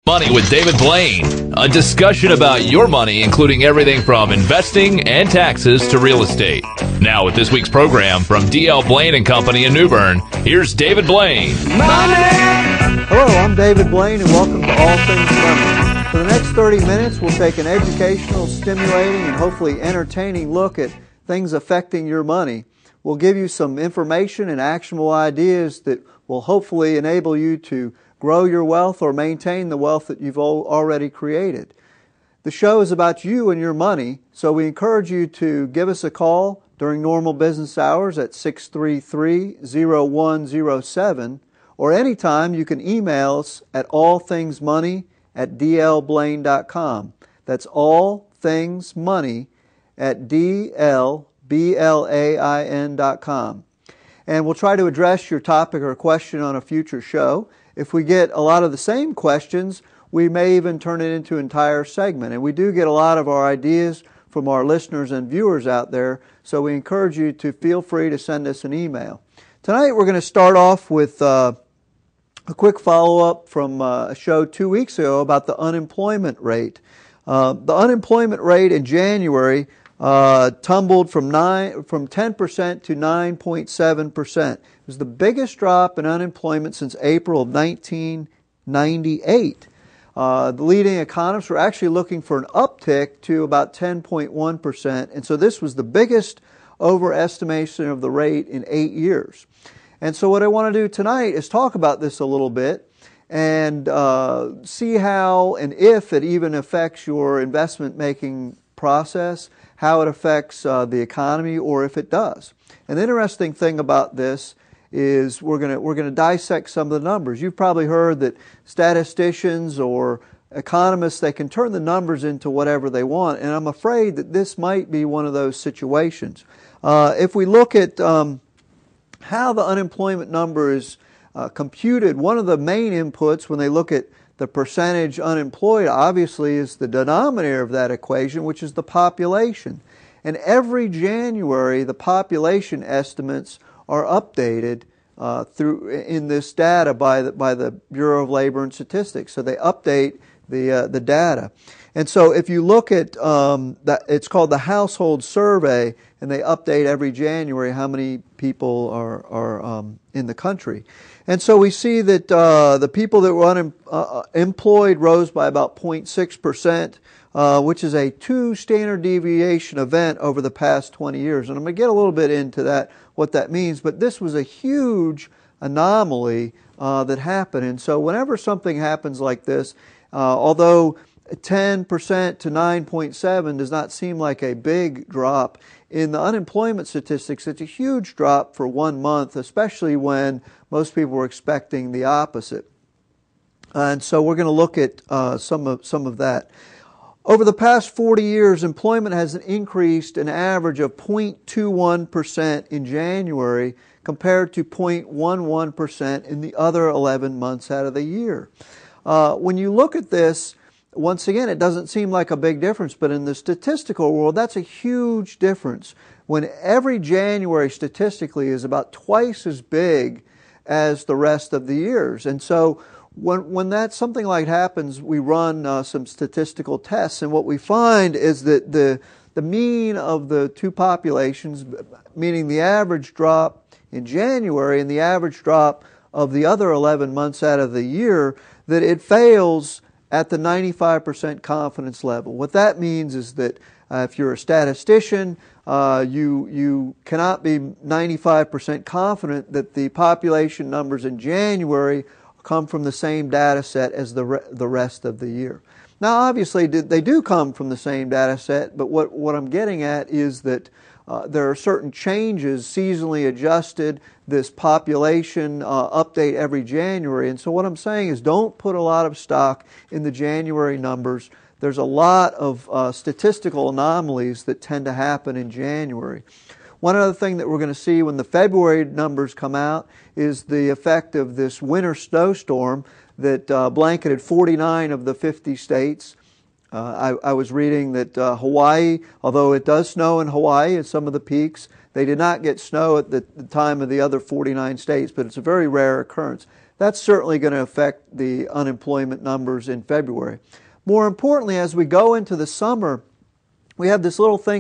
Money with David Blain, a discussion about your money, including everything from investing and taxes to real estate. Now with this week's program from D.L. Blain Company in New Bern, here's David Blain. Hello, I'm David Blain and welcome to All Things Money. For the next 30 minutes, we'll take an educational, stimulating, and hopefully entertaining look at things affecting your money. We'll give you some information and actionable ideas that will hopefully enable you to grow your wealth or maintain the wealth that you've already created. The show is about you and your money, so we encourage you to give us a call during normal business hours at 633-0107, or anytime you can email us at allthingsmoney@dlblain.com. That's allthingsmoney@dlblain.com. And we'll try to address your topic or question on a future show. If we get a lot of the same questions, we may even turn it into an entire segment. And we do get a lot of our ideas from our listeners and viewers out there, so we encourage you to feel free to send us an email. Tonight we're going to start off with a quick follow-up from a show 2 weeks ago about the unemployment rate. The unemployment rate in January tumbled from 10% to 9.7%. It was the biggest drop in unemployment since April of 1998. The leading economists were actually looking for an uptick to about 10.1%, and so this was the biggest overestimation of the rate in 8 years. And so what I want to do tonight is talk about this a little bit and see how and if it even affects your investment making process, how it affects the economy, or if it does. And the interesting thing about this is we're going to dissect some of the numbers. You've probably heard that statisticians or economists, they can turn the numbers into whatever they want, and I'm afraid that this might be one of those situations. If we look at how the unemployment number is computed, one of the main inputs when they look at the percentage unemployed, obviously, is the denominator of that equation, which is the population. And every January, the population estimates are updated in this data by the Bureau of Labor and Statistics. So they update the data. And so if you look at that, it's called the Household Survey, and they update every January how many people are in the country. And so we see that the people that were unemployed rose by about 0.6%, which is a 2 standard deviation event over the past 20 years. And I'm going to get a little bit into that, what that means, but this was a huge anomaly that happened. And so whenever something happens like this, although 10% to 9.7 does not seem like a big drop, in the unemployment statistics, it's a huge drop for 1 month, especially when most people were expecting the opposite. And so we're going to look at some of that. Over the past 40 years, employment has increased an average of 0.21% in January compared to 0.11% in the other 11 months out of the year. When you look at this, once again, it doesn't seem like a big difference, but in the statistical world, that's a huge difference. When every January statistically is about twice as big as the rest of the years. And so when that something like happens, we run some statistical tests, and what we find is that the mean of the two populations, meaning the average drop in January and the average drop of the other 11 months out of the year, that it fails at the 95% confidence level. What that means is that if you're a statistician, you cannot be 95% confident that the population numbers in January come from the same data set as the rest of the year. Now, obviously, they do come from the same data set, but what I'm getting at is that there are certain changes seasonally adjusted, this population update every January. And so what I'm saying is don't put a lot of stock in the January numbers. There's a lot of statistical anomalies that tend to happen in January. One other thing that we're going to see when the February numbers come out is the effect of this winter snowstorm that blanketed 49 of the 50 states. I was reading that Hawaii, although it does snow in Hawaii at some of the peaks, they did not get snow at the time of the other 49 states, but it's a very rare occurrence. that's certainly going to affect the unemployment numbers in February. More importantly, as we go into the summer, we have this little thing